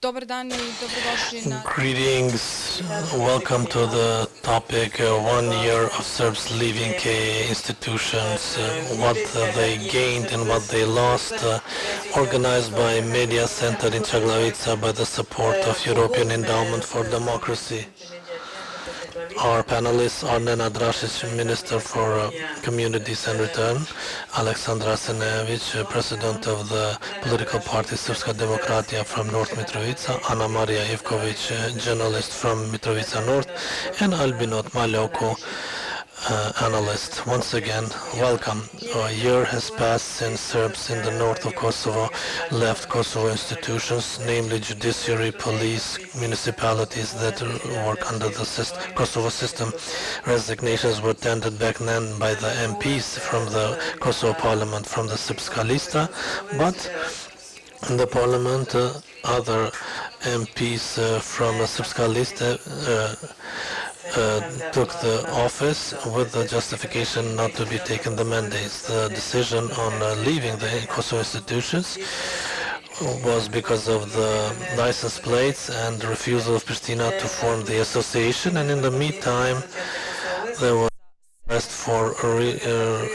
Dobar dan I dobrodošli na Greetings, welcome to the topic 1 year of Serbs leaving institutions, what they gained and what they lost, organized by Media Center in Čaglavica by the support of European Endowment for Democracy. Our panelists are Nenad Drašić, Minister for Communities and Return, Aleksandra Senević, President of the political party Srpska Demokratija from North Mitrovica, Ana Marija Ivković, journalist from Mitrovica North, and Albinot Maljoko, analyst. Once again, welcome. A year has passed since Serbs in the north of Kosovo left Kosovo institutions, namely judiciary, police, municipalities that work under the Kosovo system. Resignations were tendered back then by the MPs from the Kosovo parliament from the Srpska lista, but in the parliament other MPs from the Srpska lista took the office with the justification not to be taken the mandates. The decision on leaving the Kosovo institutions was because of the license plates and refusal of Pristina to form the association, and in the meantime there was request for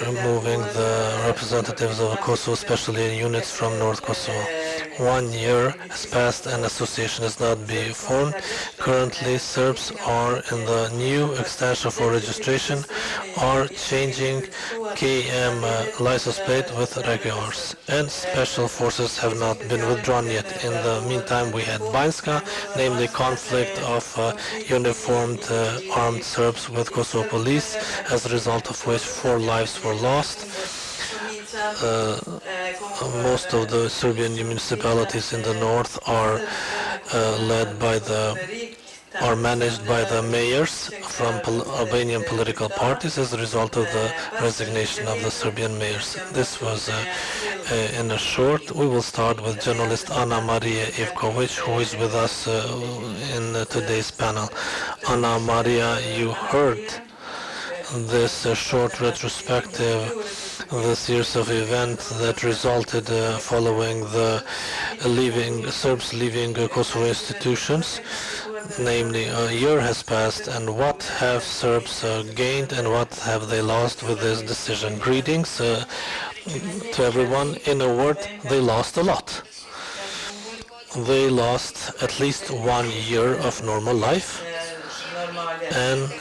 removing the representatives of Kosovo, especially units from North Kosovo. 1 year has passed and association has not been formed. Currently, Serbs are in the new extension for registration are changing KM license plate with regulars, and special forces have not been withdrawn yet. In the meantime, we had Banjska, namely conflict of uniformed armed Serbs with Kosovo police, as a result of which 4 lives were lost. Most of the Serbian municipalities in the north are managed by the mayors from Albanian political parties as a result of the resignation of the Serbian mayors. This was in a short. We will start with journalist Ana Marija Ivković, who is with us in today's panel. Ana Marija, you heard this short retrospective, the series of events that resulted following the Serbs leaving Kosovo institutions. Namely, a year has passed, and what have Serbs gained and what have they lost with this decision? Greetings to everyone. In a word, they lost a lot. They lost at least 1 year of normal life, and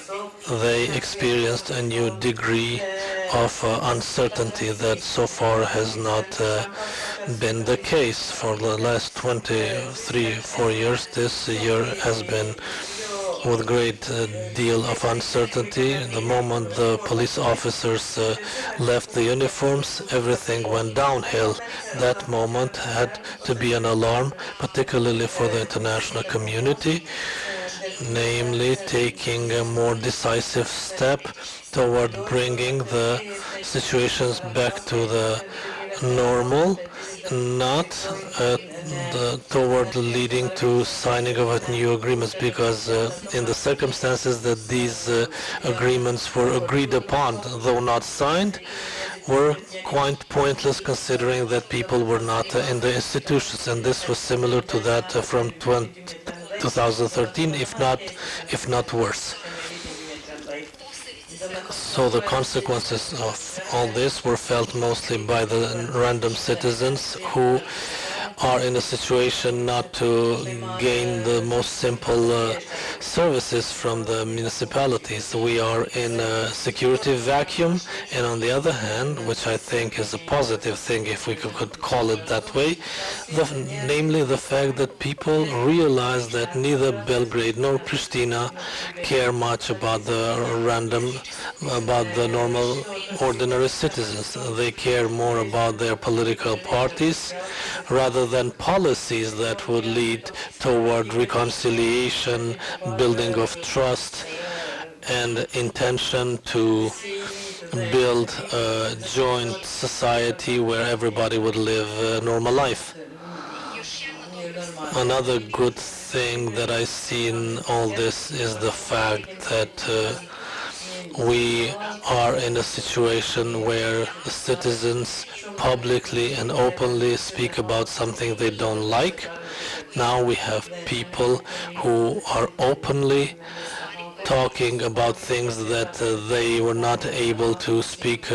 they experienced a new degree of uncertainty that so far has not been the case. For the last 23-4 years, this year has been with great deal of uncertainty. The moment the police officers left the uniforms, everything went downhill. That moment had to be an alarm, particularly for the international community, namely taking a more decisive step toward bringing the situations back to the normal, not toward leading to signing of new agreements, because in the circumstances that these agreements were agreed upon, though not signed, were quite pointless considering that people were not in the institutions, and this was similar to that from 2013, if not worse. So the consequences of all this were felt mostly by the random citizens who are in a situation not to gain the most simple services from the municipalities. We are in a security vacuum, and on the other hand, which I think is a positive thing if we could call it that way, namely the fact that people realize that neither Belgrade nor Pristina care much about the normal ordinary citizens. They care more about their political parties rather than policies that would lead toward reconciliation, building of trust, and intention to build a joint society where everybody would live a normal life. Another good thing that I see in all this is the fact that we are in a situation where the citizens publicly and openly speak about something they don't like, Now we have people who are openly talking about things that they were not able to speak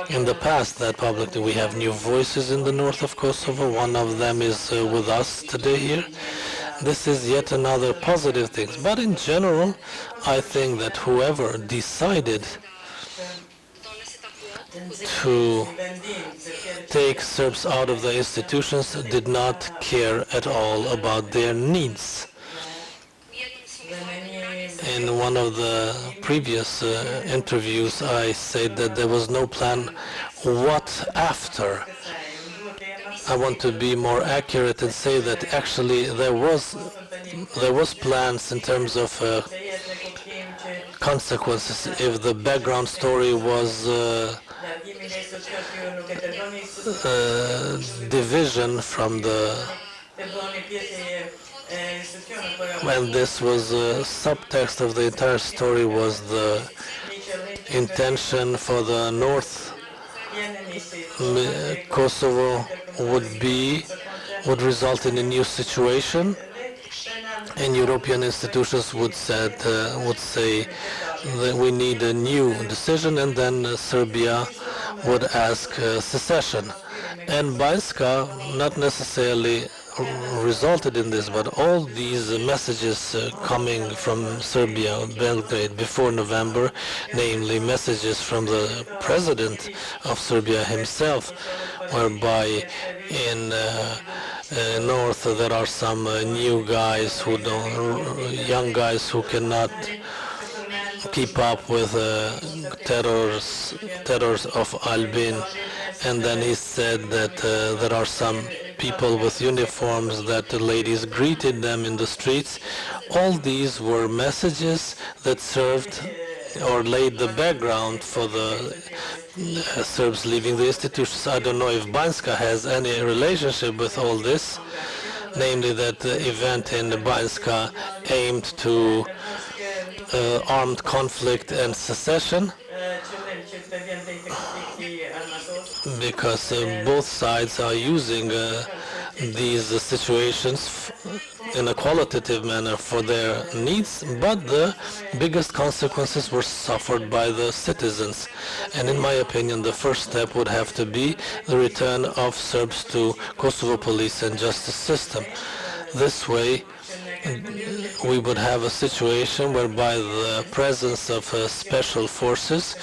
in the past that publicly. We have new voices in the north of Kosovo. One of them is with us today here. This is yet another positive thing. But in general, I think that whoever decided to take Serbs out of the institutions did not care at all about their needs. In one of the previous interviews, I said that there was no plan what after. I want to be more accurate and say that actually there was plans in terms of consequences if the background story was division from the when this was subtext of the entire story was the intention for the North Kosovo would result in a new situation, and European institutions would say that we need a new decision, and then Serbia would ask secession. And Banjska not necessarily resulted in this, but all these messages coming from Serbia, Belgrade, before November, namely messages from the president of Serbia himself, whereby in north there are some new guys young guys who cannot keep up with terrors of Albin, and then he said that there are some people with uniforms that the ladies greeted them in the streets. All these were messages that served or laid the background for the Serbs leaving the institutions. I don't know if Banjska has any relationship with all this, namely that the event in Banjska aimed to armed conflict and secession, because both sides are using these situations in a qualitative manner for their needs, but the biggest consequences were suffered by the citizens. And in my opinion, the first step would have to be the return of Serbs to Kosovo police and justice system. This way, we would have a situation whereby the presence of special forces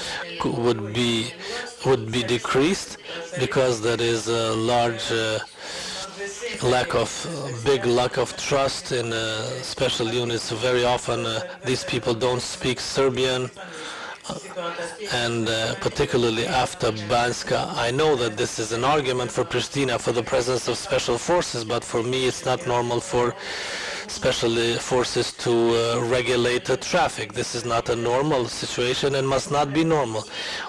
would be decreased, because there is a large big lack of trust in special units. Very often these people don't speak Serbian, and particularly after Banjska. I know that this is an argument for Pristina for the presence of special forces, but for me it's not normal for special forces to regulate the traffic. This is not a normal situation and must not be normal.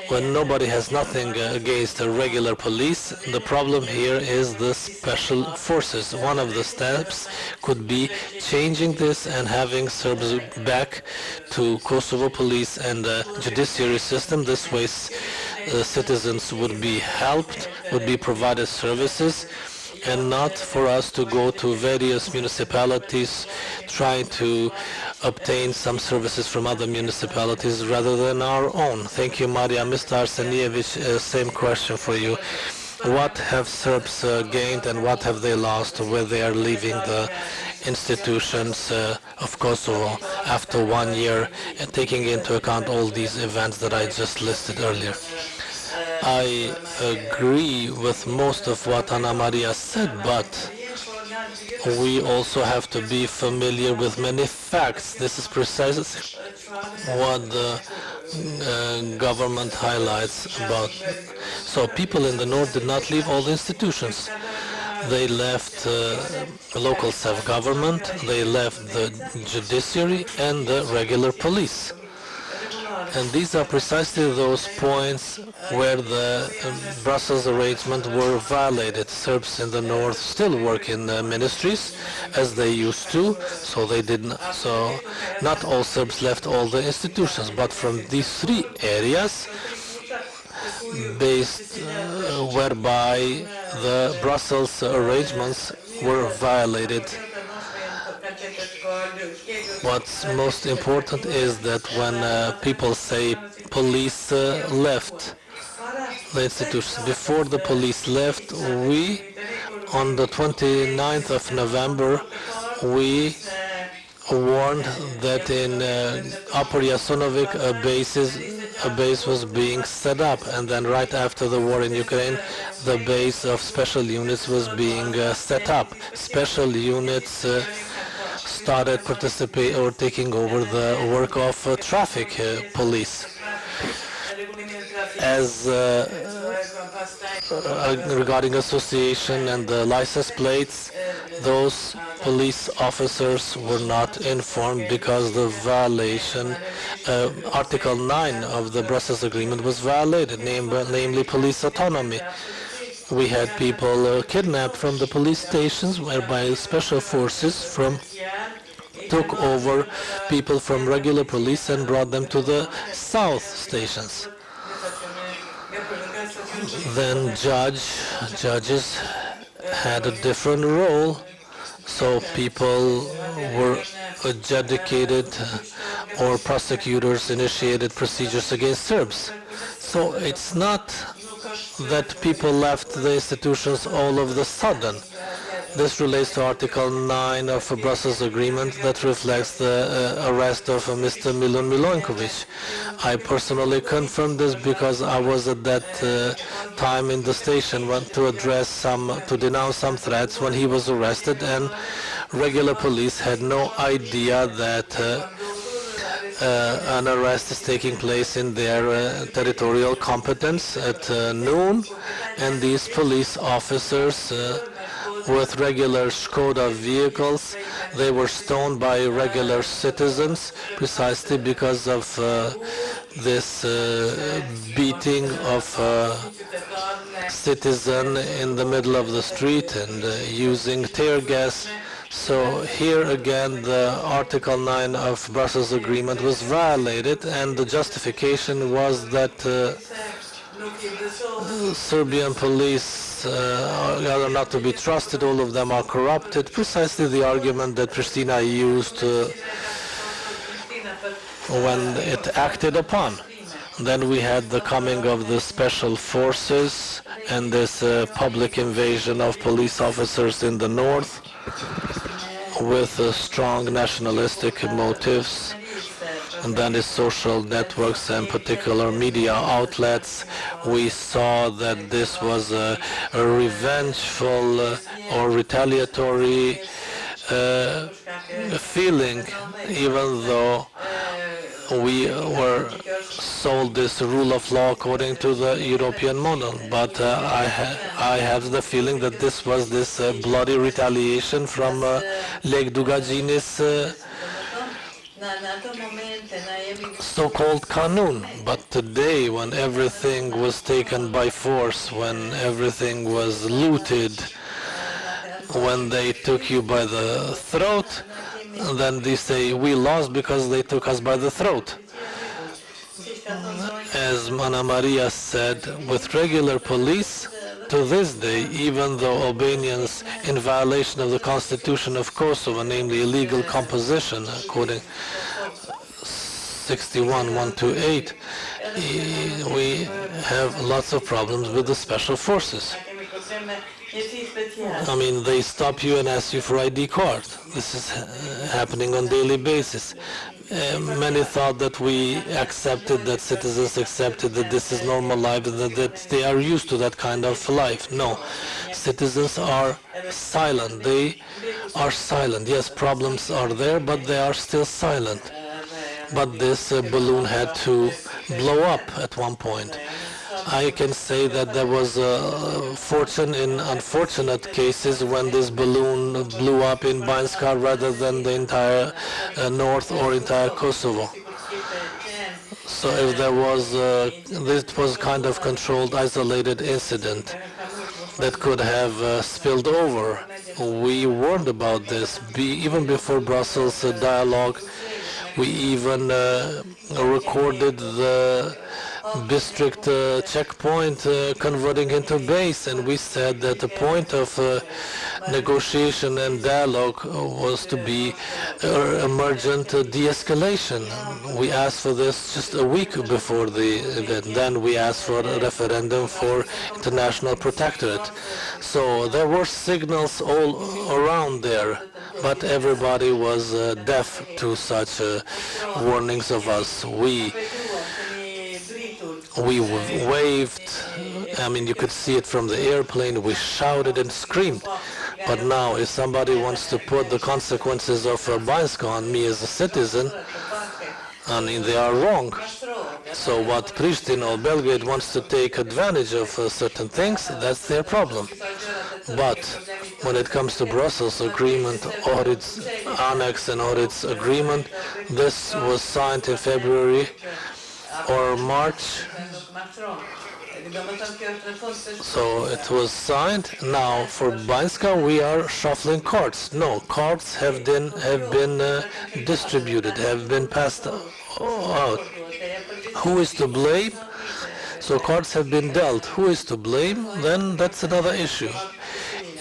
When nobody has nothing against the regular police, the problem here is the special forces. One of the steps could be changing this and having Serbs back to Kosovo police and the judiciary system. This way citizens would be helped, would be provided services, and not for us to go to various municipalities trying to obtain some services from other municipalities rather than our own. Thank you, Maria. Mr. Arsenievich, same question for you. What have Serbs gained and what have they lost where they are leaving the institutions of Kosovo after 1 year, and taking into account all these events that I just listed earlier? I agree with most of what Anna Maria said, but we also have to be familiar with many facts. This is precisely what the government highlights about. So people in the north did not leave all the institutions. They left local self-government, they left the judiciary and the regular police. And these are precisely those points where the Brussels arrangement were violated. Serbs in the north still work in ministries as they used to, so they didn't. So not all Serbs left all the institutions, but from these three areas, based whereby the Brussels arrangements were violated. What's most important is that when people say police left the institutions, before the police left, we, on the 29th of November, we warned that in Upper Yasonovic a base was being set up, and then right after the war in Ukraine, the base of special units was being set up. Special units started participating or taking over the work of traffic police. As regarding association and the license plates, those police officers were not informed because the violation, Article 9 of the Brussels Agreement was violated, namely police autonomy. We had people kidnapped from the police stations, whereby special forces took over people from regular police and brought them to the south stations. Then judges had a different role, so people were adjudicated or prosecutors initiated procedures against Serbs. So it's not that people left the institutions all of the sudden. This relates to Article 9 of the Brussels Agreement that reflects the arrest of Mr. Milon Milankovic. I personally confirmed this because I was at that time in the station to denounce some threats when he was arrested, and regular police had no idea that an arrest is taking place in their territorial competence at noon, and these police officers with regular Skoda vehicles, they were stoned by regular citizens precisely because of this beating of a citizen in the middle of the street and using tear gas. So here again the Article 9 of Brussels Agreement was violated, and the justification was that Serbian police are not to be trusted, all of them are corrupted, precisely the argument that Pristina used when it acted upon. Then we had the coming of the special forces and this public invasion of police officers in the north with strong nationalistic motives. And then the social networks and particular media outlets, we saw that this was a revengeful or retaliatory feeling, even though we were sold this rule of law according to the European model. But I have the feeling that this was this bloody retaliation from Lek Dugagini's so-called Kanun. But today, when everything was taken by force, when everything was looted, when they took you by the throat, then they say we lost because they took us by the throat. As Mana Maria said, with regular police, to this day, even though Albanians, in violation of the constitution of Kosovo, namely illegal composition, according 61.128, we have lots of problems with the special forces. I mean, they stop you and ask you for ID card. This is happening on daily basis. Many thought that we accepted, that citizens accepted that this is normal life, and that they are used to that kind of life. No, citizens are silent. They are silent. Yes, problems are there, but they are still silent. But this balloon had to blow up at one point. I can say that there was fortune in unfortunate cases when this balloon blew up in Banjska rather than the entire north or entire Kosovo. So if there was, this was kind of controlled, isolated incident that could have spilled over. We warned about this even before Brussels dialogue. We even recorded the district checkpoint converting into base, and we said that the point of negotiation and dialogue was to be emergent de-escalation. We asked for this just a week before the event. Then we asked for a referendum for international protectorate. So there were signals all around there, but everybody was deaf to such warnings of us. We waved, I mean, you could see it from the airplane, we shouted and screamed. But now, if somebody wants to put the consequences of Banjska on me as a citizen, I mean, they are wrong. So what Pristina or Belgrade wants to take advantage of certain things, that's their problem. But when it comes to Brussels agreement or its annex and or its agreement, this was signed in February or March. So it was signed. Now for Banjska we are shuffling cards. No, cards have been distributed, have been passed out. Who is to blame? So cards have been dealt. Who is to blame? Then that's another issue.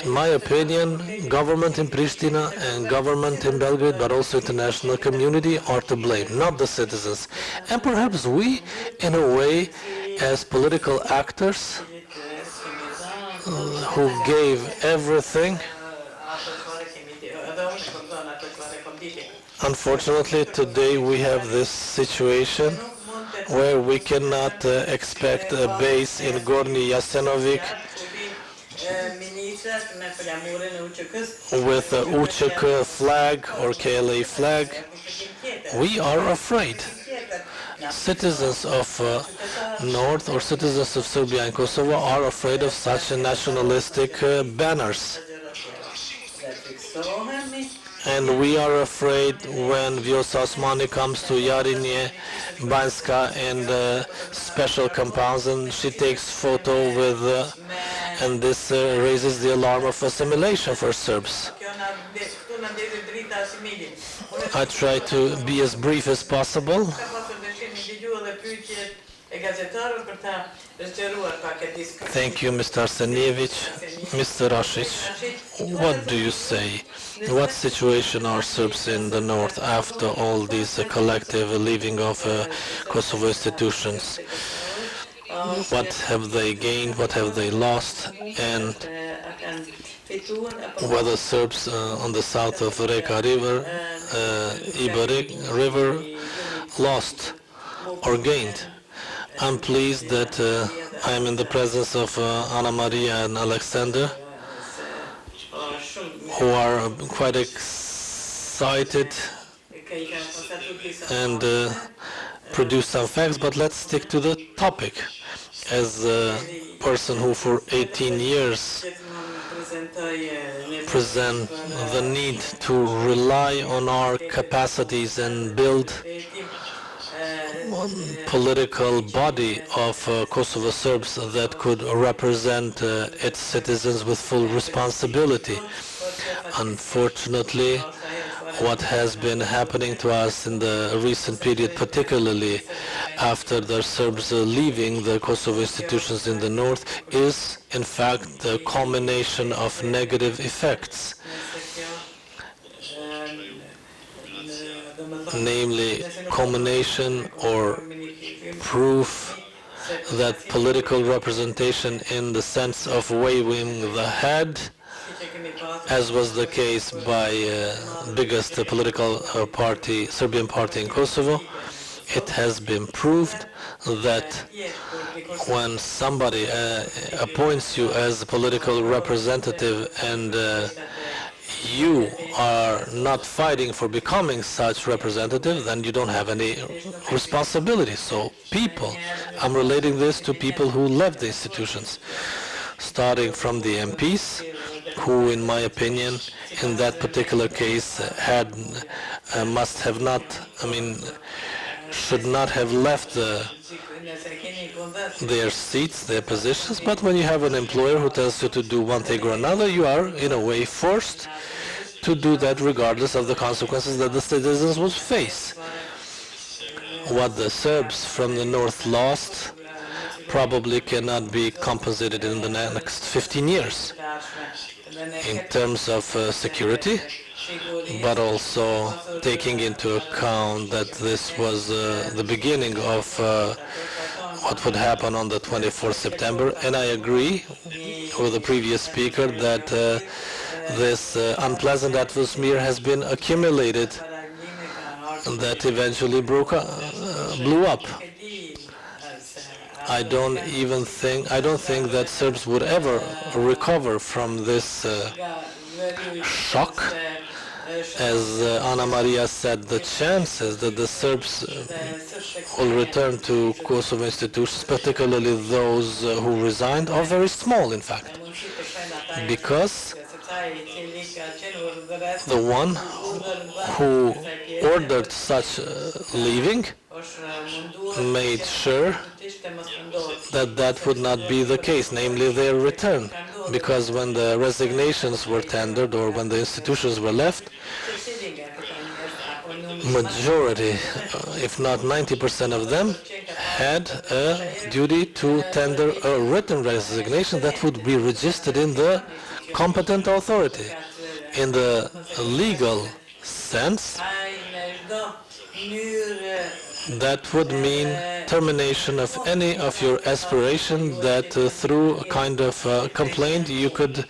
In my opinion, government in Pristina and government in Belgrade, but also international community, are to blame, not the citizens. And perhaps we, in a way, as political actors who gave everything, unfortunately today we have this situation where we cannot expect a base in Gornji Jasenovac with a UÇK flag or KLA flag. We are afraid. Citizens of North or citizens of Serbia and Kosovo are afraid of such nationalistic banners. And we are afraid when Vjosa Osmani comes to Jarinje, Banjska and special compounds, and she takes photo with, and this raises the alarm of assimilation for Serbs. I try to be as brief as possible. Thank you, Mr. Arsenievich. Mr. Rasic, what do you say? What situation are Serbs in the north after all these collective leaving of Kosovo institutions? What have they gained? What have they lost? And whether Serbs on the south of Reka River, Ibar River, lost or gained? I'm pleased that I am in the presence of Anna Maria and Alexander, who are quite excited and produce some facts, but let's stick to the topic. As a person who for 18 years present the need to rely on our capacities and build one political body of Kosovo Serbs that could represent its citizens with full responsibility. Unfortunately, what has been happening to us in the recent period, particularly after the Serbs leaving the Kosovo institutions in the north, is in fact the culmination of negative effects. Namely, culmination or proof that political representation in the sense of waving the head, as was the case by biggest political party, Serbian party in Kosovo, it has been proved that when somebody appoints you as a political representative and you are not fighting for becoming such representative, then you don't have any responsibility. So people, I'm relating this to people who left the institutions, starting from the MPs, who in my opinion in that particular case had must have not, I mean, should not have left their seats, their positions. But when you have an employer who tells you to do one thing or another, you are in a way forced to do that regardless of the consequences that the citizens will face. What the Serbs from the north lost probably cannot be compensated in the next 15 years in terms of security, but also taking into account that this was the beginning of what would happen on the 24th September. And I agree with the previous speaker that this unpleasant atmosphere has been accumulated that eventually blew up. I don't think that Serbs would ever recover from this shock. As Ana Maria said, the chances that the Serbs will return to Kosovo institutions, particularly those who resigned, are very small, in fact, because the one who ordered such leaving made sure that that would not be the case, namely their return. Because when the resignations were tendered or when the institutions were left, majority, if not 90% of them, had a duty to tender a written resignation that would be registered in the competent authority. In the legal sense, that would mean termination of any of your aspiration that through a kind of complaint you could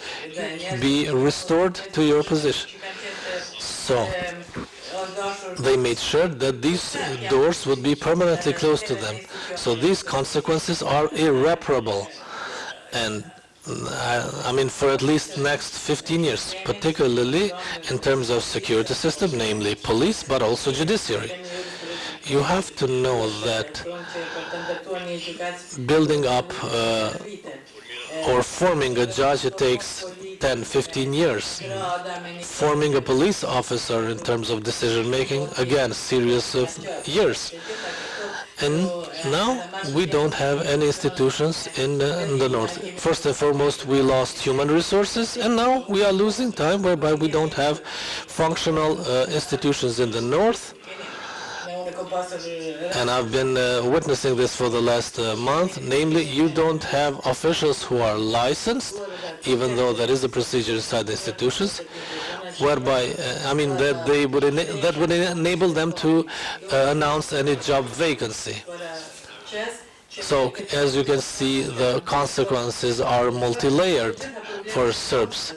be restored to your position. So they made sure that these doors would be permanently closed to them. So these consequences are irreparable. And I mean, for at least next 15 years, particularly in terms of security system, namely police, but also judiciary. You have to know that building up or forming a judge, it takes 10, 15 years. Forming a police officer in terms of decision making, again, series of years. And now we don't have any institutions in the north. First and foremost, we lost human resources, and now we are losing time whereby we don't have functional institutions in the north. And I've been witnessing this for the last month. Namely, you don't have officials who are licensed, even though there is a procedure inside the institutions, whereby that would enable them to announce any job vacancy. So, as you can see, the consequences are multi-layered for Serbs.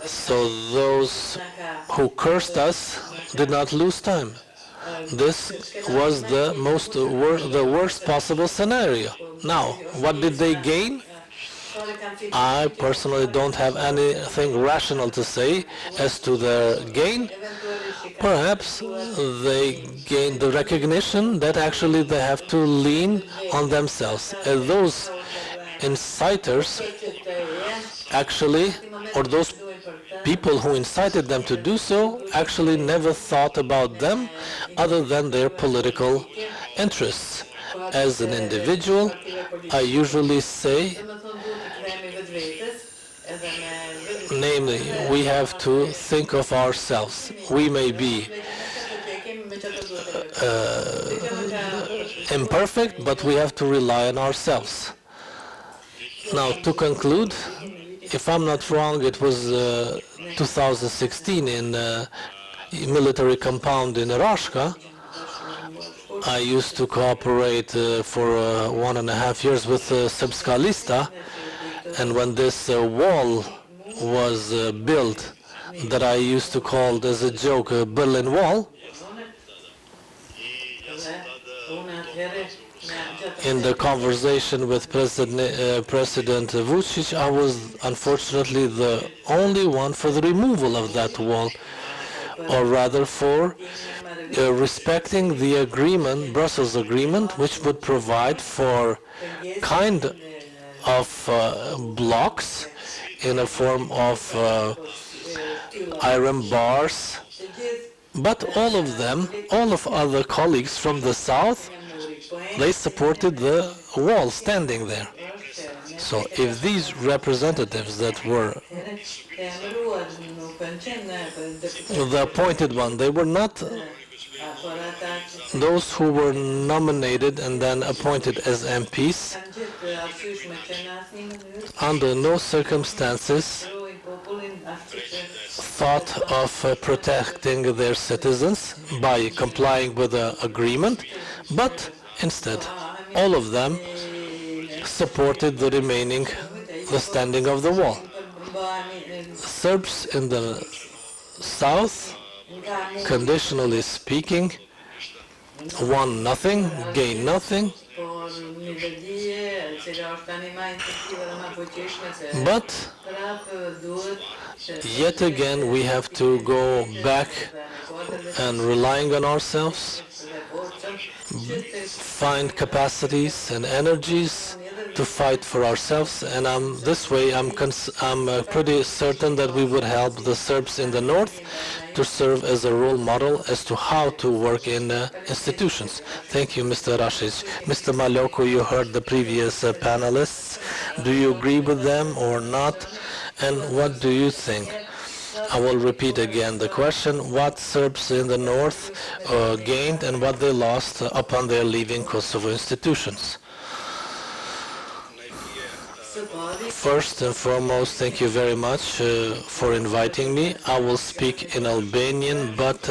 So those who cursed us did not lose time. This was the worst possible scenario. Now, what did they gain? I personally don't have anything rational to say as to their gain. Perhaps they gained the recognition that actually they have to lean on themselves. And those inciters actually, or those people who incited them to do so, actually never thought about them other than their political interests. As an individual, I usually say, namely, we have to think of ourselves. We may be imperfect, but we have to rely on ourselves. Now, to conclude, if I'm not wrong, it was 2016 in a military compound in Rashka. I used to cooperate for 1.5 years with Srpska Lista, and when this wall was built, that I used to call as a joke Berlin Wall, in the conversation with President Vučić, I was unfortunately the only one for the removal of that wall, or rather for respecting the agreement, Brussels agreement, which would provide for kind of blocks in a form of iron bars. But all of other colleagues from the south, they supported the wall standing there. So if these representatives that were the appointed one, they were not those who were nominated and then appointed as MPs, under no circumstances thought of protecting their citizens by complying with the agreement, but instead all of them supported the standing of the wall. Serbs in the south, conditionally speaking, won nothing, gained nothing, but yet again we have to go back and relying on ourselves, find capacities and energies to fight for ourselves, and this way I'm pretty certain that we would help the Serbs in the north to serve as a role model as to how to work in institutions. Thank you, Mr. Rasic. Mr. Maloko, you heard the previous panelists. Do you agree with them or not? And what do you think? I will repeat again the question: what Serbs in the north gained and what they lost upon their leaving Kosovo institutions? First and foremost, thank you very much for inviting me. I will speak in Albanian, but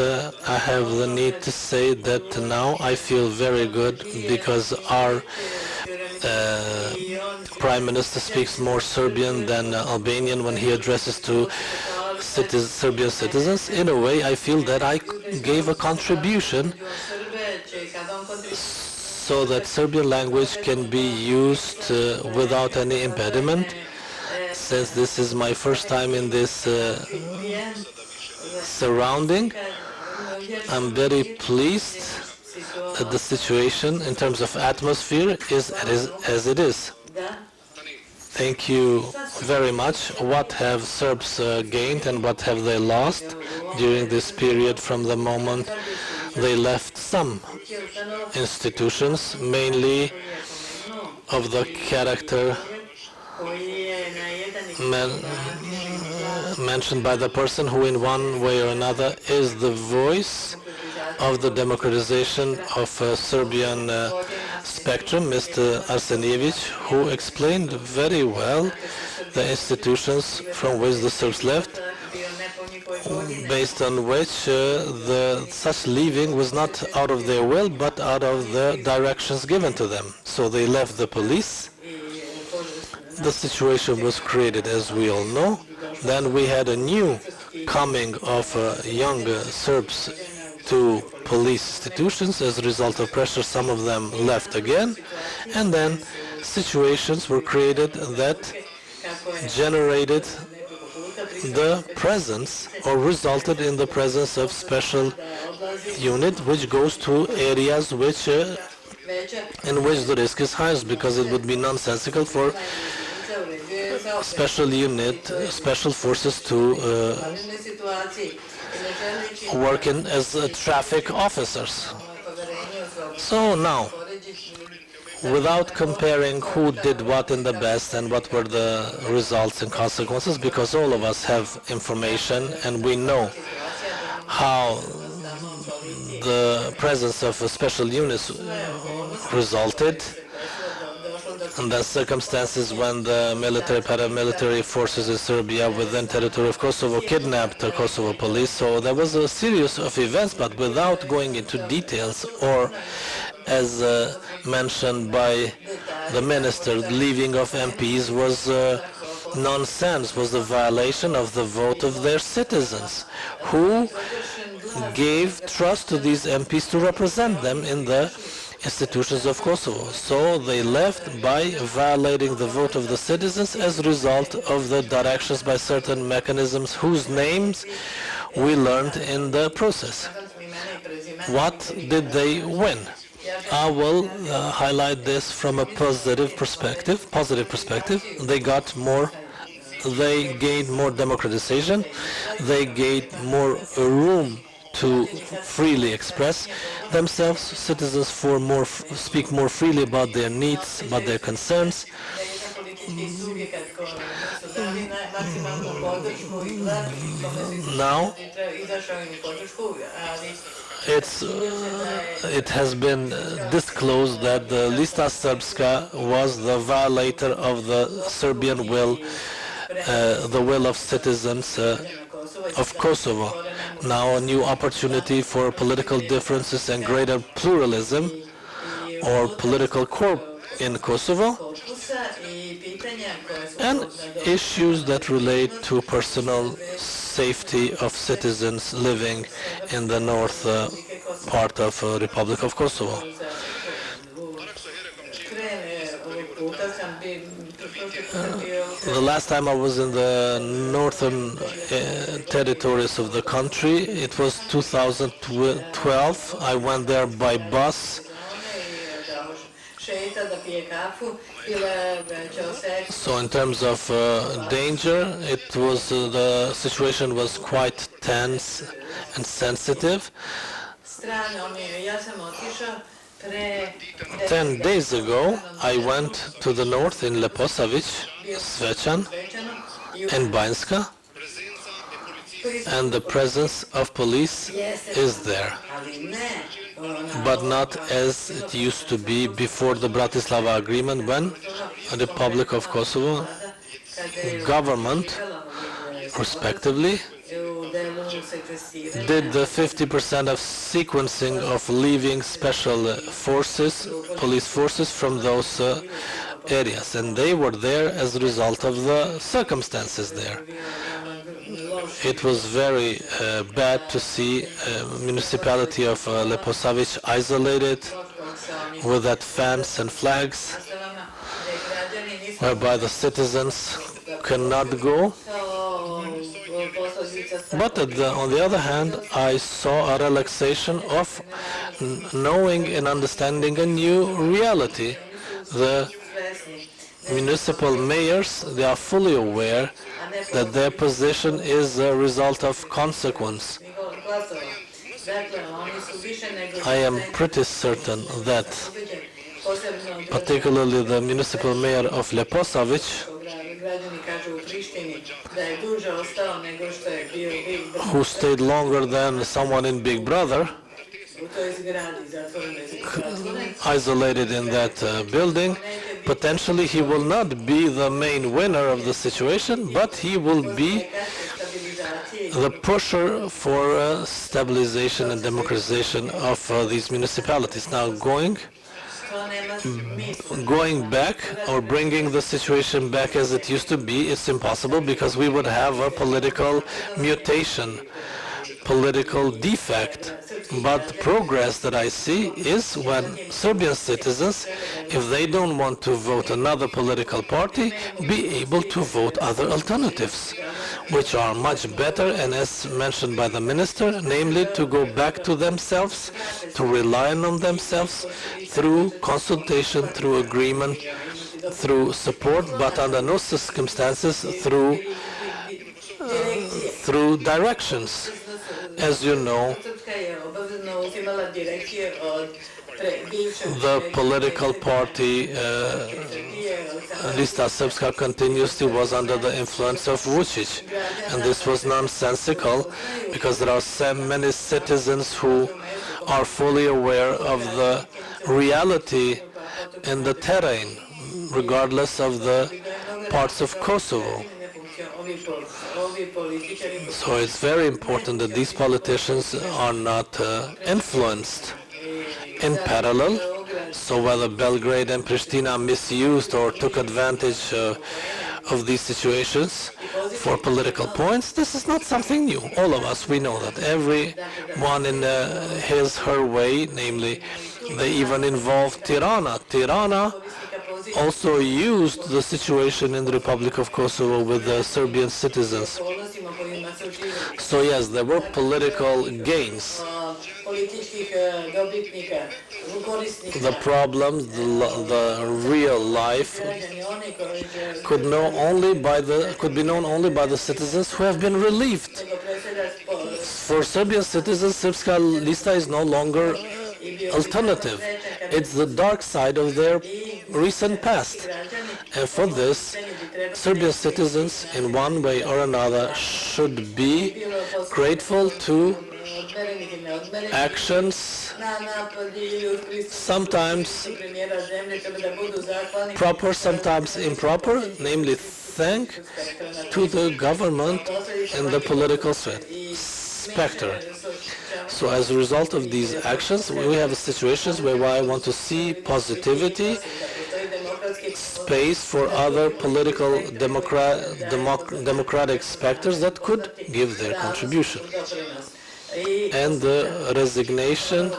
I have the need to say that now I feel very good because our Prime Minister speaks more Serbian than Albanian when he addresses to Serbian citizens. In a way, I feel that I gave a contribution so that Serbian language can be used without any impediment. Since this is my first time in this surrounding, I'm very pleased that the situation in terms of atmosphere is as it is. Thank you very much. What have Serbs gained and what have they lost during this period from the moment they left some institutions, mainly of the character mentioned by the person who in one way or another is the voice of the democratization of Serbian spectrum, Mr. Arsenievich, who explained very well the institutions from which the Serbs left, based on which such leaving was not out of their will but out of the directions given to them. So they left the police. The situation was created, as we all know. Then we had a new coming of young Serbs to police institutions. As a result of pressure, some of them left again, and then situations were created that generated the presence or resulted in the presence of special unit which goes to areas in which the risk is highest, because it would be nonsensical for special forces to work as traffic officers. So now, without comparing who did what in the best and what were the results and consequences, because all of us have information and we know how the presence of special units resulted, and the circumstances when the paramilitary forces in Serbia within territory of Kosovo kidnapped the Kosovo police. So there was a series of events, but without going into details, or as mentioned by the minister, the leaving of MPs was nonsense, was a violation of the vote of their citizens, who gave trust to these MPs to represent them in the institutions of Kosovo. So they left by violating the vote of the citizens as a result of the directions by certain mechanisms whose names we learned in the process. What did they win? I will highlight this from a positive perspective. They gained more democratization. They gained more room to freely express themselves. Citizens speak more freely about their needs, about their concerns. Now, it has been disclosed that the Lista Srpska was the violator of the Serbian will, the will of citizens of Kosovo. Now a new opportunity for political differences and greater pluralism or political corp in Kosovo, and issues that relate to personal safety of citizens living in the north part of Republic of Kosovo. The last time I was in the northern territories of the country, it was 2012. I went there by bus. So in terms of danger, it was the situation was quite tense and sensitive. 10 days ago, I went to the north in Leposavić, Zvečan, and Banjska, and the presence of police is there, but not as it used to be before the Bratislava Agreement, when the Republic of Kosovo government, respectively, did the 50% of sequencing of leaving special forces, police forces from those areas, and they were there as a result of the circumstances there. It was very bad to see municipality of Leposavić isolated with that fence and flags, whereby the citizens cannot go. But on the other hand, I saw a relaxation of knowing and understanding a new reality. The municipal mayors, they are fully aware that their position is a result of consequence. I am pretty certain that particularly the municipal mayor of Leposavić, who stayed longer than someone in Big Brother, isolated in that building, potentially he will not be the main winner of the situation, but he will be the pusher for stabilization and democratization of these municipalities. Now going back or bringing the situation back as it used to be is impossible, because we would have a political mutation, political defect. But the progress that I see is when Serbian citizens, if they don't want to vote another political party, be able to vote other alternatives, which are much better, and as mentioned by the minister, namely to go back to themselves, to rely on themselves through consultation, through agreement, through support, but under no circumstances through directions. As you know, the political party Lista Srpska continuously was under the influence of Vučić, and this was nonsensical, because there are so many citizens who are fully aware of the reality in the terrain, regardless of the parts of Kosovo. So it's very important that these politicians are not influenced in parallel. So whether Belgrade and Pristina misused or took advantage of these situations for political points, this is not something new. All of us, we know that. Everyone in her way, namely, they even involved Tirana. Tirana also used the situation in the Republic of Kosovo with the Serbian citizens. So yes, there were political gains. The problems, the real life, could be known only by the citizens who have been relieved. For Serbian citizens, Srpska Lista is no longer alternative. It's the dark side of their recent past. And for this, Serbian citizens, in one way or another, should be grateful to actions, sometimes proper, sometimes improper, namely thanks to the government and the political specter. So as a result of these actions, we have situations where I want to see positivity, space for other political democratic specters that could give their contribution. And the resignation,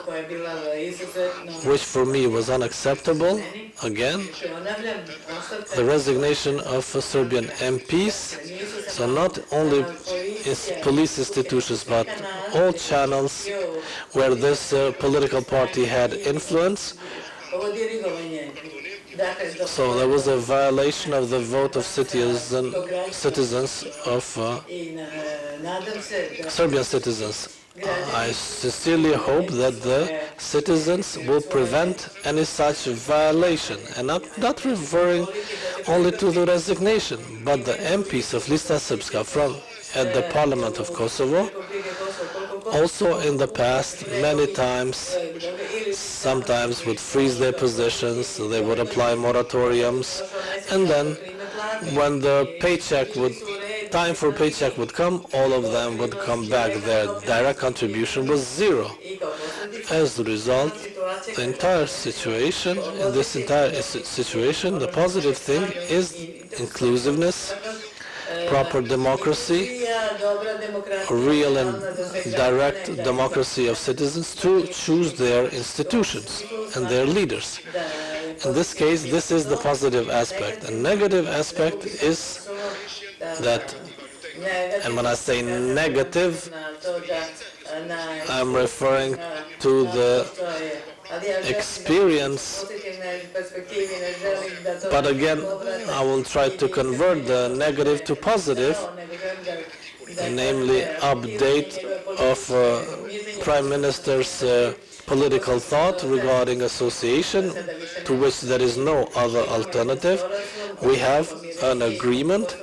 which for me was unacceptable, again, the resignation of Serbian MPs, so not only police institutions but all channels where this political party had influence. So there was a violation of the vote of citizens of Serbian citizens. I sincerely hope that the citizens will prevent any such violation, and not referring only to the resignation, but the MPs of Lista Srpska from at the Parliament of Kosovo, also in the past many times, sometimes would freeze their positions, they would apply moratoriums, and then when the time for paycheck would come, all of them would come back. Their direct contribution was zero. As a result, the entire situation, in this entire situation, the positive thing is inclusiveness, proper democracy, a real and direct democracy of citizens to choose their institutions and their leaders. In this case, this is the positive aspect. A negative aspect is that, and when I say negative, I'm referring to the experience, but again, I will try to convert the negative to positive, namely update of Prime Minister's political thought regarding association, to which there is no other alternative. We have an agreement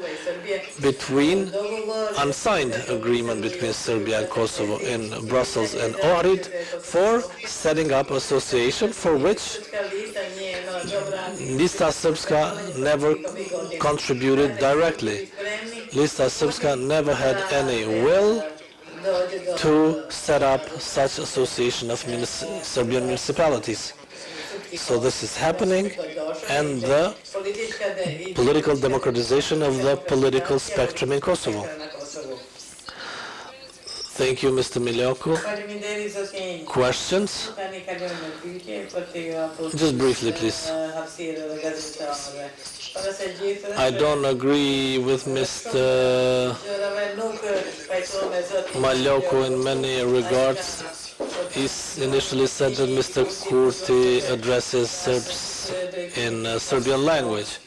unsigned agreement between Serbia and Kosovo in Brussels and Ohrid for setting up association, for which Lista Srpska never contributed directly. Lista Srpska never had any will to set up such association of Serbian municipalities. So this is happening, and the political democratization of the political spectrum in Kosovo. Thank you, Mr. Miljoko. Questions? Just briefly, please. I don't agree with Mr. Miljoko in many regards. He initially said that Mr. Kurti addresses Serbs in Serbian language.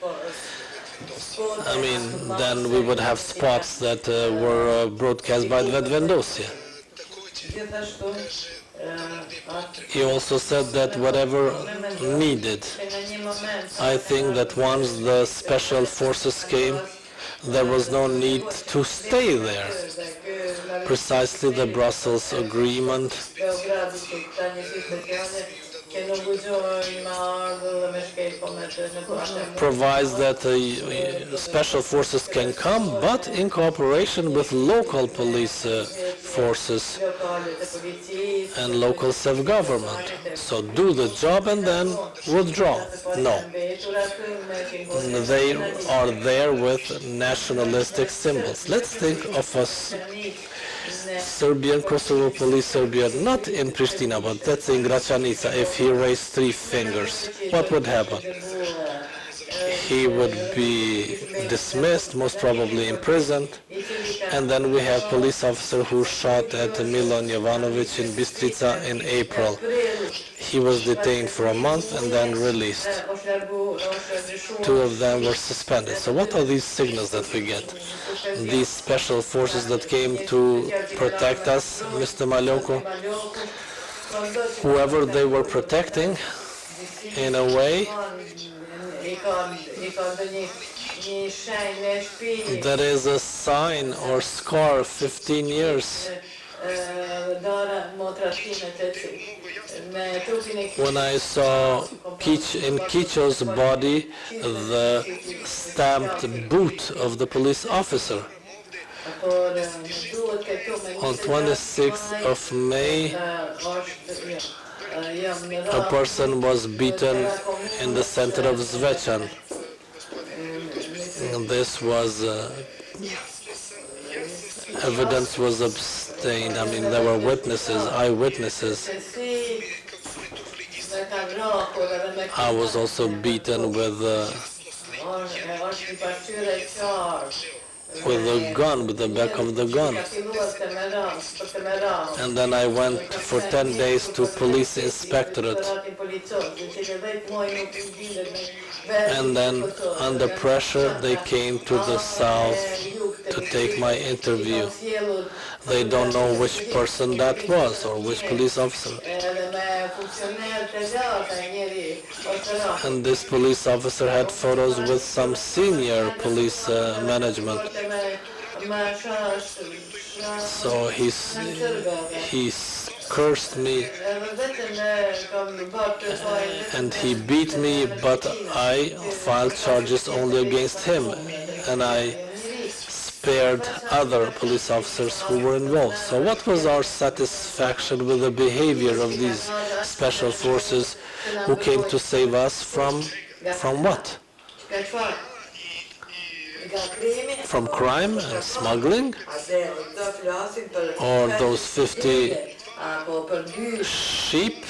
I mean, then we would have spots that were broadcast by Vedvendosje. He also said that whatever needed. I think that once the special forces came, there was no need to stay there. Precisely the Brussels agreement provides that special forces can come, but in cooperation with local police forces and local self-government. So do the job and then withdraw. No. They are there with nationalistic symbols. Let's think of us Serbian Kosovo police, Serbian, not in Pristina, but let's say in Gračanica. If he raised 3 fingers, what would happen? He would be dismissed, most probably imprisoned, and then we have police officer who shot at Milan Jovanovic in Bistrica in April. He was detained for a month and then released. 2 of them were suspended. So what are these signals that we get? These special forces that came to protect us, Mr. Miljoko, whoever they were protecting, in a way, there is a sign or scar 15 years When I saw in Kicho's body the stamped boot of the police officer. On 26th of May, a person was beaten in the center of Zvechan. And this was evidence was obtained. I mean, there were witnesses, eyewitnesses. I was also beaten with a gun, with the back of the gun. And then I went for 10 days to police inspectorate. And then under pressure they came to the south to take my interview. They don't know which person that was or which police officer. And this police officer had photos with some senior police management. So he cursed me and he beat me, but I filed charges only against him, and I spared other police officers who were involved. So what was our satisfaction with the behavior of these special forces who came to save us from what? From crime and smuggling? Or those 50 sheep?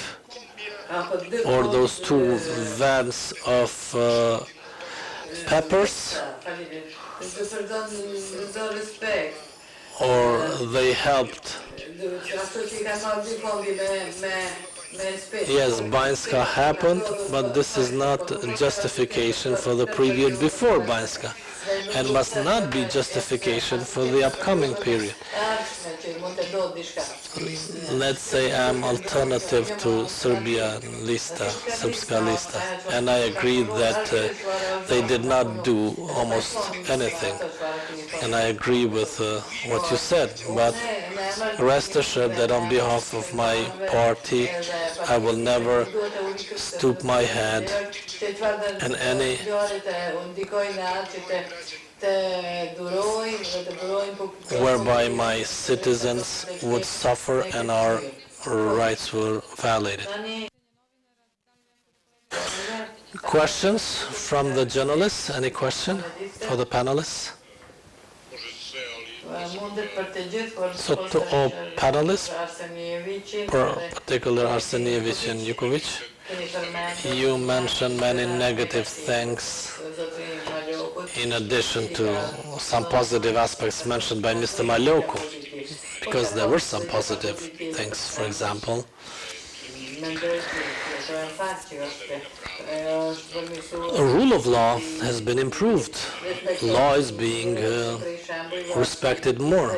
Or those 2 vans of peppers? Or they helped? Yes, Bańska happened, but this is not justification for the period before Bańska, and must not be justification for the upcoming period. Let's say I'm alternative to Serbia Lista, Srpska Lista, and I agree that they did not do almost anything, and I agree with what you said, but rest assured that on behalf of my party, I will never stoop my head in any whereby my citizens would suffer and our rights were violated. Questions from the journalists? Any question for the panelists? So to all panelists, particularly Arsenievich and Yukovic, you mentioned many negative things in addition to some positive aspects mentioned by Mr. Malioko, because there were some positive things, for example. Rule of law has been improved. Law is being respected more.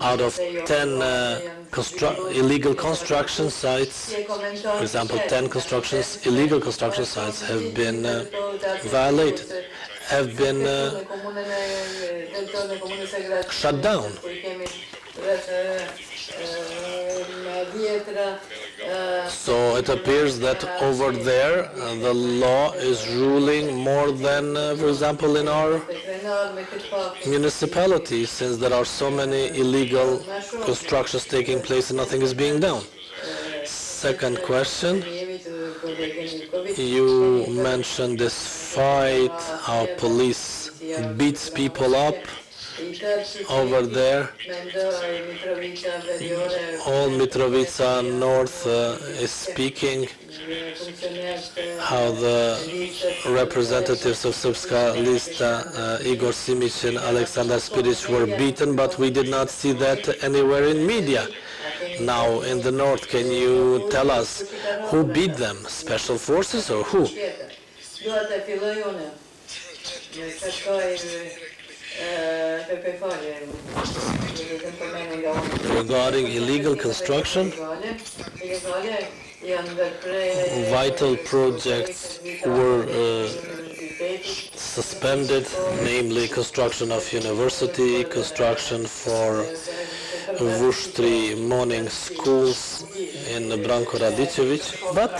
Out of 10 illegal construction sites, for example, 10 illegal construction sites have been violated, have been shut down. So it appears that over there the law is ruling more than, for example, in our municipality, since there are so many illegal constructions taking place and nothing is being done. Second question, you mentioned this fight, how police beats people up over there. All Mitrovica North is speaking how the representatives of Srpska Lista, Igor Simic and Aleksandar Spiric, were beaten, but we did not see that anywhere in media. Now in the north, can you tell us who beat them? Special forces or who? Regarding illegal construction, vital projects were suspended, namely construction of university, construction for Vuštri morning schools in Branko Radičević, but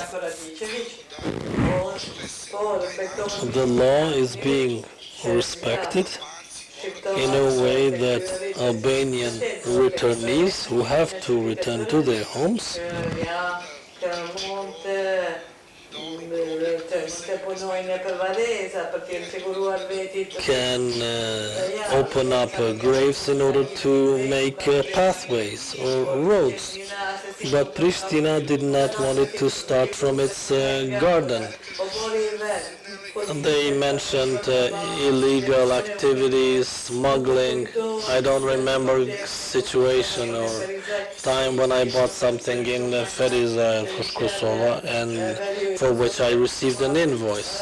the law is being respected in a way that Albanian returnees who have to return to their homes can open up graves in order to make pathways or roads. But Pristina did not want it to start from its garden. They mentioned illegal activities, smuggling. I don't remember situation or time when I bought something in Ferizaj, Kosovo, and for which I received an invoice.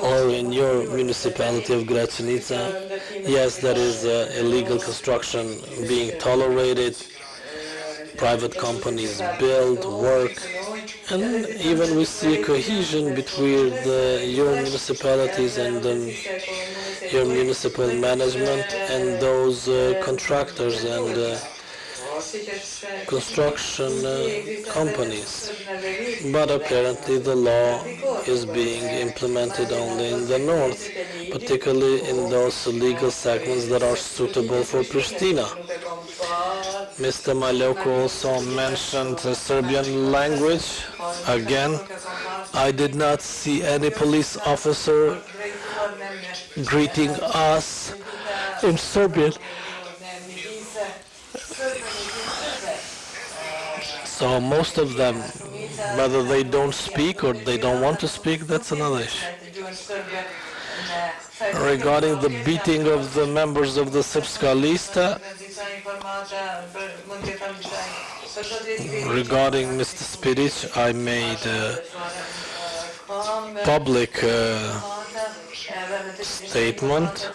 Or in your municipality of Gračanica, yes, there is illegal construction being tolerated. Private companies build, work, and even we see cohesion between your municipalities and your municipal management and those contractors and construction companies. But apparently the law is being implemented only in the north, particularly in those legal segments that are suitable for Pristina. Mr. Maloko also mentioned the Serbian language. Again, I did not see any police officer greeting us in Serbian. So most of them, whether they don't speak or they don't want to speak, that's another issue. Regarding the beating of the members of the Srpska lista, regarding Mr. Spiric, I made a public statement,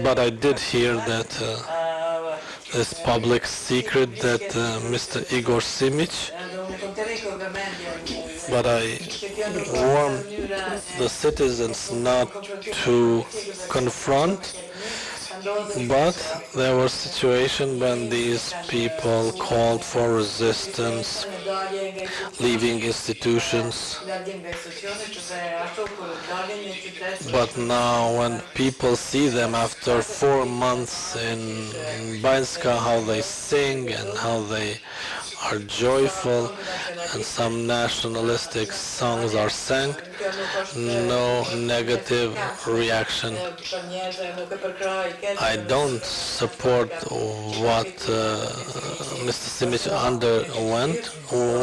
but I did hear that it's public secret that Mr. Igor Simic, but I warned the citizens not to confront. But there was a situation when these people called for resistance, leaving institutions. But now when people see them after 4 months in Banjska, how they sing and how they are joyful and some nationalistic songs are sung, no negative reaction. I don't support what Mr. Simic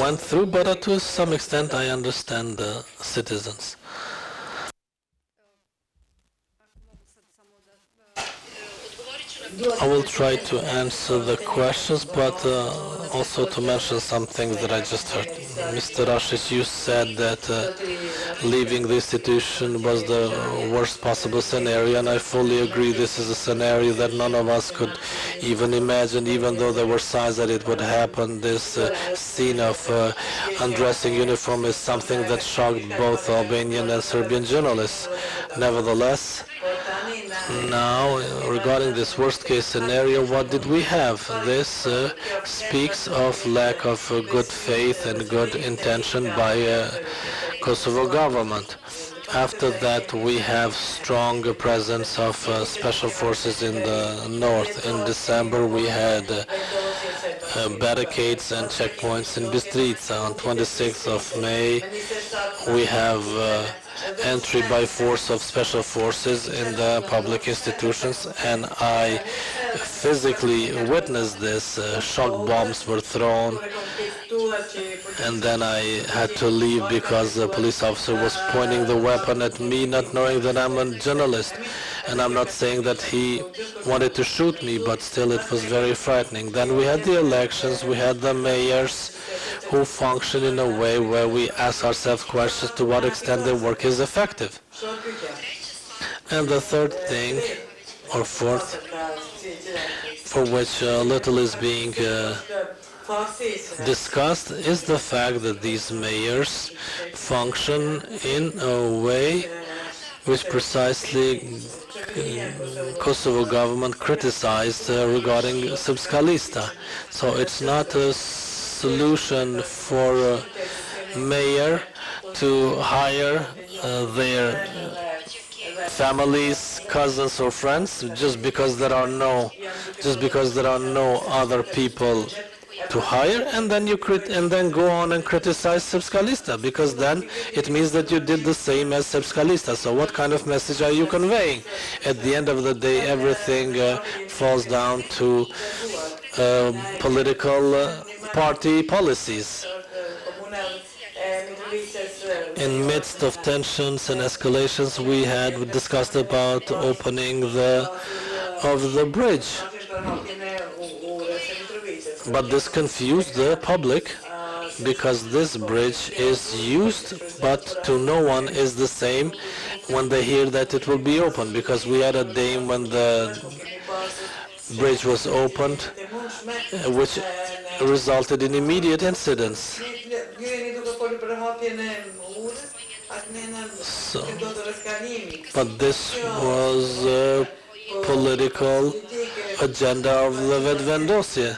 went through, but to some extent I understand the citizens. I will try to answer the questions, but also to mention some things that I just heard. Mr. Rashic, you said that leaving the institution was the worst possible scenario, and I fully agree. This is a scenario that none of us could even imagine, even though there were signs that it would happen. This scene of undressing uniform is something that shocked both Albanian and Serbian journalists. Nevertheless, now, regarding this worst-case scenario, what did we have? This speaks of lack of good faith and good intention by Kosovo government. After that, we have strong presence of special forces in the north. In December, we had barricades and checkpoints in Bistrica. On 26th of May, we have entry by force of special forces in the public institutions, and I physically witnessed this. Shock bombs were thrown, and then I had to leave because the police officer was pointing the weapon at me, not knowing that I'm a journalist. And I'm not saying that he wanted to shoot me, but still it was very frightening. Then we had the elections, we had the mayors who function in a way where we ask ourselves questions to what extent their work is effective. And the third thing, or fourth, for which little is being discussed is the fact that these mayors function in a way which precisely Kosovo government criticized regarding Srpska lista. So it's not a solution for a mayor to hire their families, cousins or friends just because there are no other people to hire, and then and then go on and criticize Srpska lista, because then it means that you did the same as Srpska lista. So what kind of message are you conveying? At the end of the day, everything falls down to political party policies. In midst of tensions and escalations, we had discussed about opening of the bridge. But this confused the public, because this bridge is used, but to no one is the same when they hear that it will be opened, because we had a day when the bridge was opened, which resulted in immediate incidents. So, but this was a political agenda of the Vedvendosje.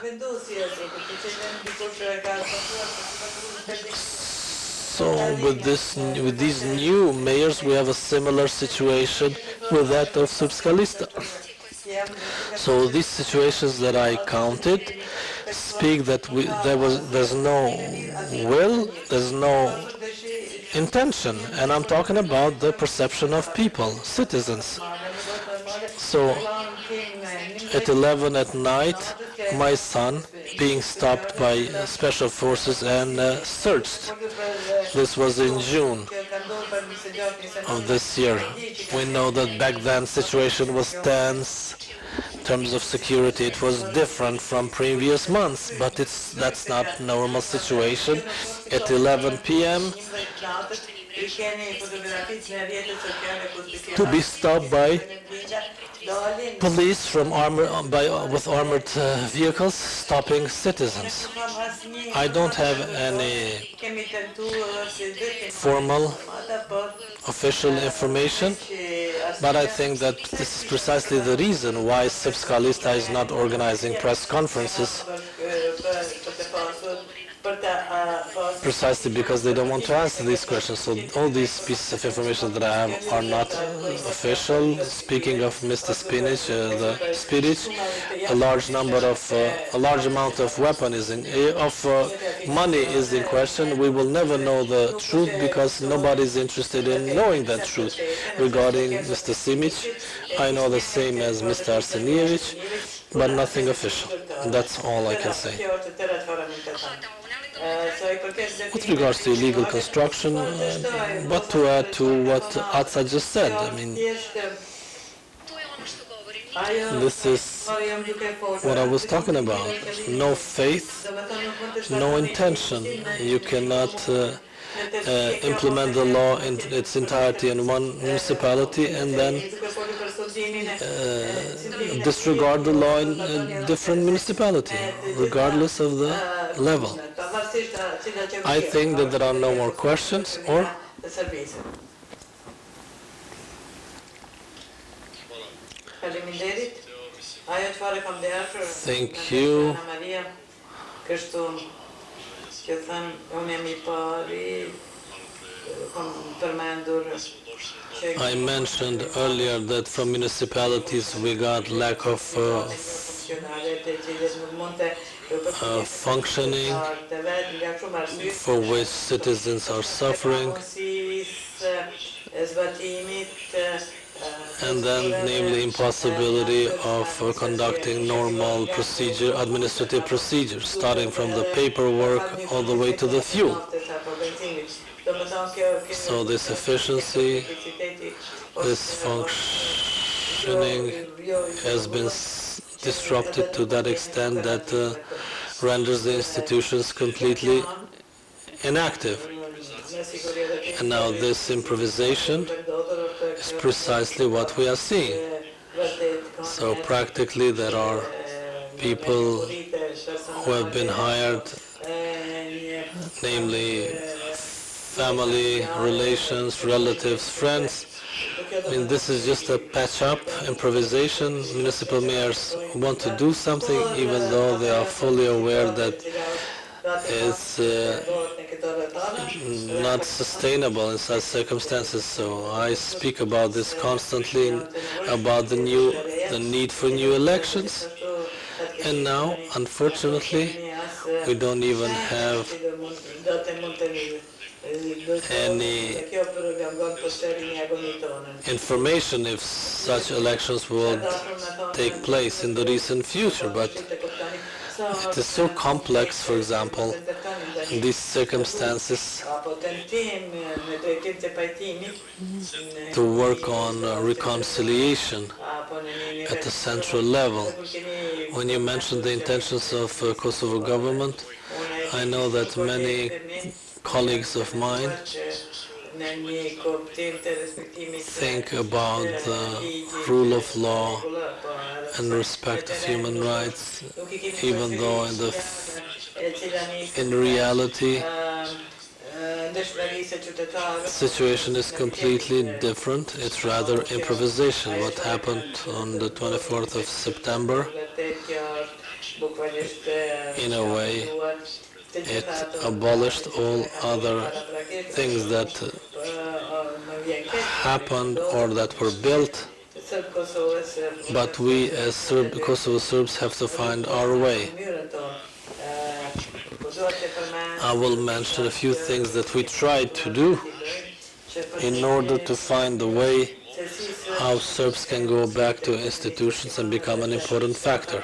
So with these new mayors, we have a similar situation with that of Srpska lista. So these situations that I counted speak that there's no will, there's no intention, and I'm talking about the perception of people, citizens. So at 11 at night, my son being stopped by special forces and searched. This was in June of this year. We know that back then situation was tense. In terms of security, it was different from previous months, but that's not normal situation. At 11 p.m. to be stopped by police with armored vehicles stopping citizens. I don't have any formal official information, but I think that this is precisely the reason why Srpska lista is not organizing press conferences, precisely because they don't want to answer these questions. So all these pieces of information that I have are not official. Speaking of Mr. Spinach, a large amount of money is in question. We will never know the truth because nobody is interested in knowing that truth. Regarding Mr. Simic, I know the same as Mr. Arsenievich, but nothing official. That's all I can say. With regards to illegal construction, what to add to what Atsa just said? I mean, this is what I was talking about. No faith, no intention. You cannot implement the law in its entirety in one municipality and then disregard the law in a different municipality, regardless of the level. I think that there are no more questions, or? Thank you. I mentioned earlier that from municipalities we got lack of functioning, for which citizens are suffering, and then namely impossibility of conducting normal administrative procedures, starting from the paperwork all the way to the fuel. So this efficiency, this functioning has been disrupted to that extent that renders the institutions completely inactive. And now this improvisation is precisely what we are seeing. So practically there are people who have been hired, namely family, relations, relatives, friends. I mean, this is just a patch-up improvisation. Municipal mayors want to do something even though they are fully aware that it's not sustainable in such circumstances. So I speak about this constantly, about the need for new elections. And now, unfortunately, we don't even have any information if such elections will take place in the recent future. But it is so complex, for example, in these circumstances, to work on reconciliation at the central level. When you mentioned the intentions of Kosovo government, I know that many colleagues of mine think about the rule of law and respect of human rights, even though in reality the situation is completely different. It's rather improvisation. What happened on the 24th of September, in a way, it abolished all other things that happened or that were built, but we as Kosovo Serbs have to find our way. I will mention a few things that we tried to do in order to find the way how Serbs can go back to institutions and become an important factor.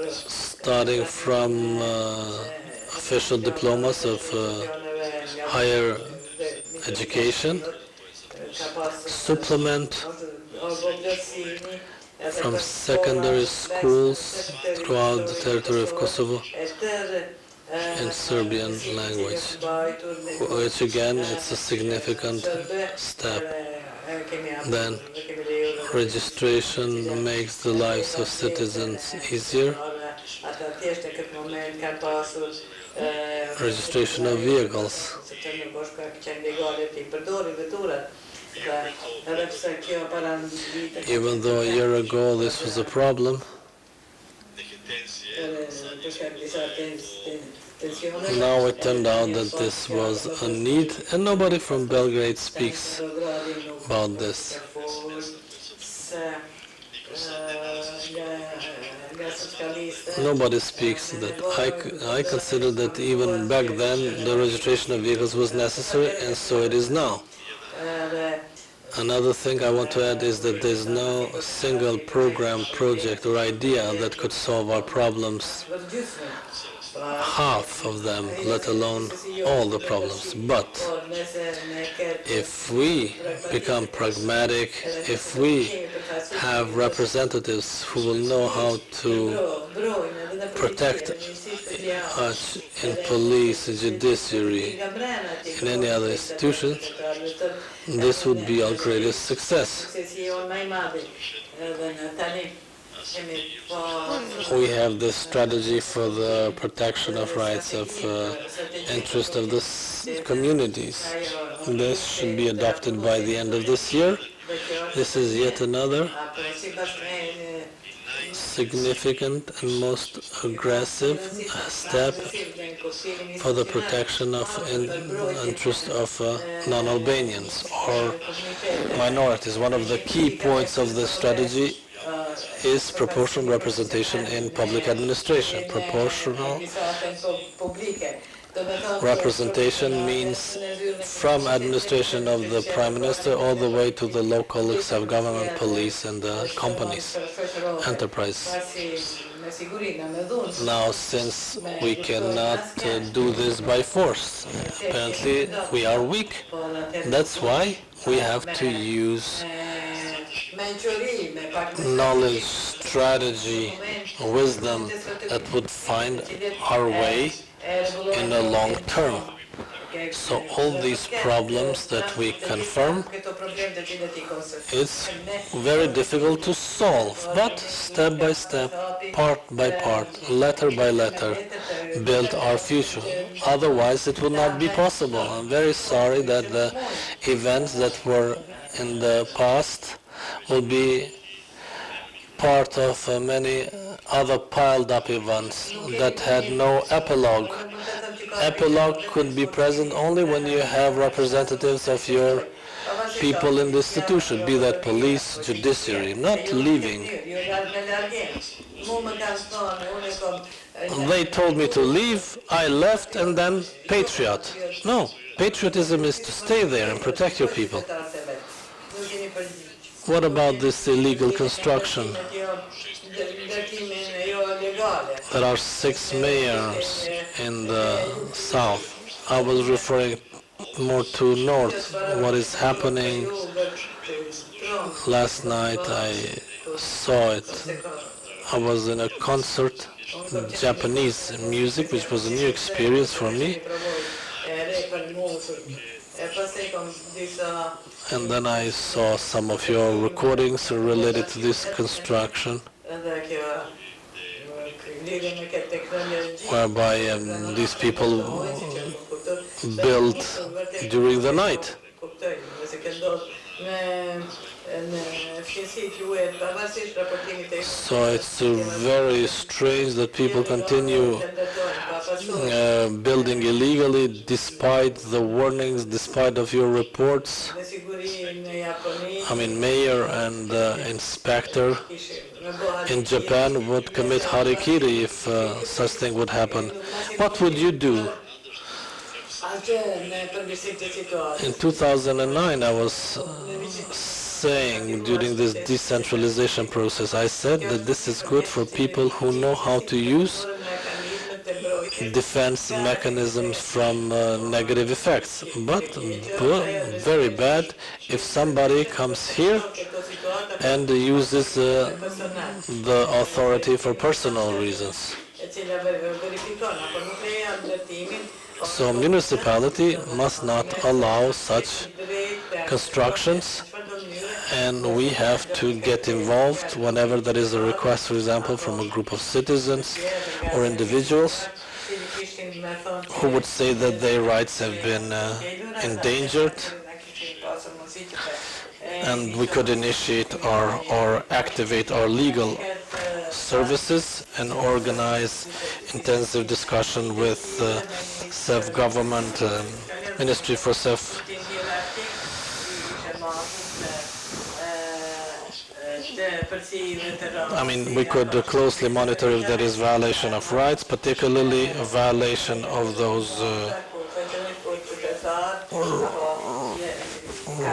Starting from official diplomas of higher education, supplement from secondary schools throughout the territory of Kosovo in Serbian language, which again it's a significant step. Then registration makes the lives of citizens easier. Registration of vehicles. Even though a year ago this was a problem, now it turned out that this was a need, and nobody from Belgrade speaks about this. Nobody speaks that. I consider that even back then the registration of vehicles was necessary, and so it is now. Another thing I want to add is that there's no single program, project or idea that could solve our problems, half of them, let alone all the problems. But if we become pragmatic, if we have representatives who will know how to protect us in police, judiciary, in any other institution, this would be our greatest success. We have this strategy for the protection of rights of interest of the communities. This should be adopted by the end of this year. This is yet another significant and most aggressive step for the protection of interest of non-Albanians or minorities. One of the key points of the strategy is proportional representation in public administration. Proportional representation means from administration of the Prime Minister all the way to the local self-government, police and the companies, enterprise. Now, since we cannot do this by force, apparently we are weak. That's why we have to use knowledge, strategy, wisdom that would find our way in the long term. So all these problems that we confirm, it's very difficult to solve, but step by step, part by part, letter by letter, build our future. Otherwise it will not be possible. I'm very sorry that the events that were in the past will be part of many other piled up events that had no epilogue. Epilogue could be present only when you have representatives of your people in the institution, be that police, judiciary, not leaving. They told me to leave, I left, and then patriot. No, patriotism is to stay there and protect your people. What about this illegal construction? There are 6 mayors in the south. I was referring more to north. What is happening? Last night I saw it. I was in a concert, Japanese music, which was a new experience for me. And then I saw some of your recordings related to this construction, whereby these people built during the night. So it's very strange that people continue building illegally despite the warnings, despite of your reports. I mean, mayor and inspector in Japan would commit harikiri if such thing would happen. What would you do? In 2009, I was saying during this decentralization process, I said that this is good for people who know how to use defense mechanisms from negative effects, but very bad if somebody comes here and uses the authority for personal reasons. So municipality must not allow such constructions, and we have to get involved whenever there is a request, for example, from a group of citizens or individuals who would say that their rights have been endangered, and we could initiate or activate our legal services and organize intensive discussion with self-government, Ministry for Self. I mean, we could closely monitor if there is violation of rights, particularly a violation of those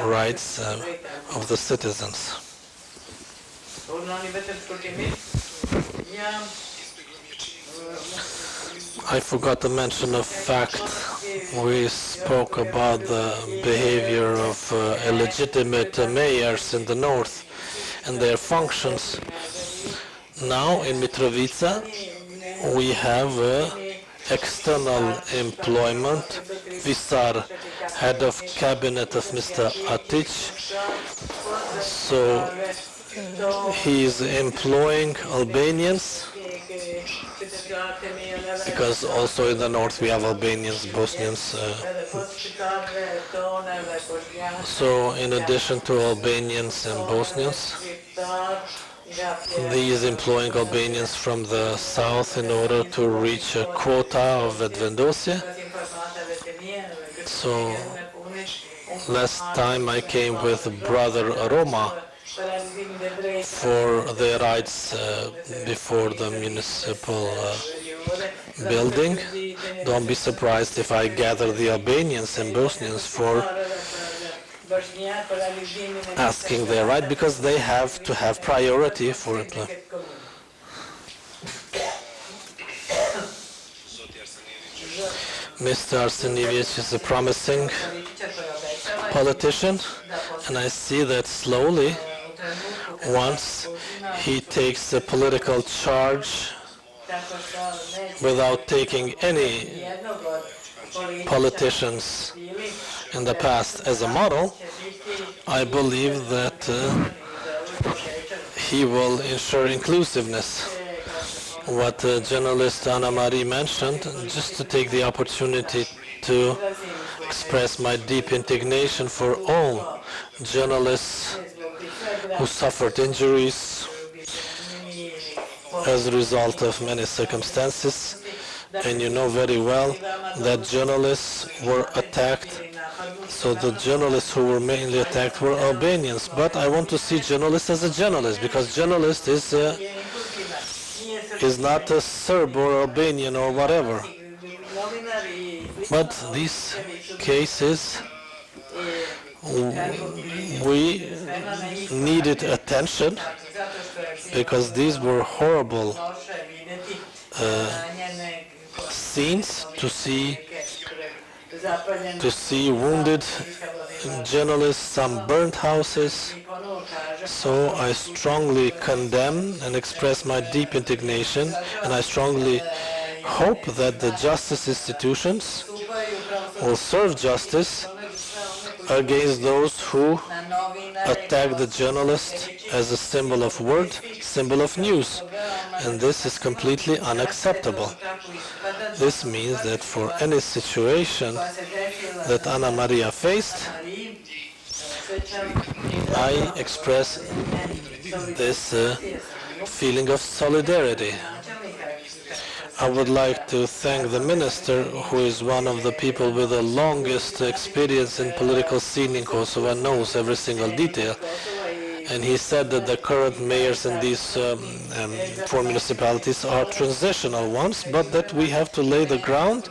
rights of the citizens. I forgot to mention a fact. We spoke about the behavior of illegitimate mayors in the north and their functions. Now in Mitrovica we have external employment. Visar, head of cabinet of Mr. Atic, so he is employing Albanians, because also in the north we have Albanians, Bosnians. So in addition to Albanians and Bosnians, he is employing Albanians from the south in order to reach a quota of Vetvendosia. So last time I came with Brother Roma for their rights before the municipal building. Don't be surprised if I gather the Albanians and Bosnians for asking their right, because they have to have priority for employment. Mr. Arsenievich is a promising politician, and I see that slowly, once he takes a political charge without taking any politicians in the past as a model, I believe that he will ensure inclusiveness. What journalist Anna Marie mentioned, just to take the opportunity to express my deep indignation for all journalists who suffered injuries as a result of many circumstances. And you know very well that journalists were attacked. So the journalists who were mainly attacked were Albanians. But I want to see journalists as a journalist, because journalist is not a Serb or Albanian or whatever. But these cases, we needed attention because these were horrible scenes to see wounded journalists, some burnt houses. So I strongly condemn and express my deep indignation, and I strongly hope that the justice institutions will serve justice against those who attack the journalist as a symbol of word, symbol of news. And this is completely unacceptable. This means that for any situation that Anna Maria faced, I express this feeling of solidarity. I would like to thank the minister, who is one of the people with the longest experience in political scene in Kosovo and knows every single detail. And he said that the current mayors in these four municipalities are transitional ones, but that we have to lay the ground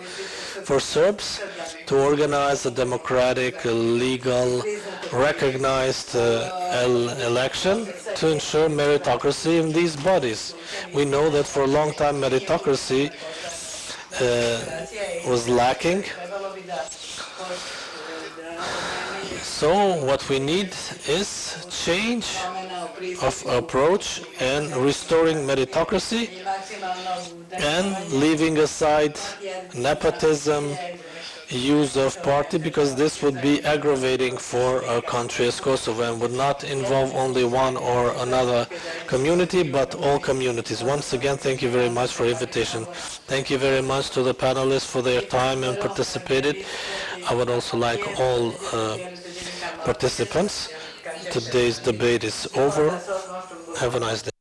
for Serbs to organize a democratic, legal, recognized election to ensure meritocracy in these bodies. We know that for a long time meritocracy was lacking. So what we need is change of approach and restoring meritocracy and leaving aside nepotism, use of party, because this would be aggravating for a country as Kosovo and would not involve only one or another community, but all communities. Once again, thank you very much for the invitation. Thank you very much to the panelists for their time and participated. I would also like all participants. Today's debate is over. Have a nice day.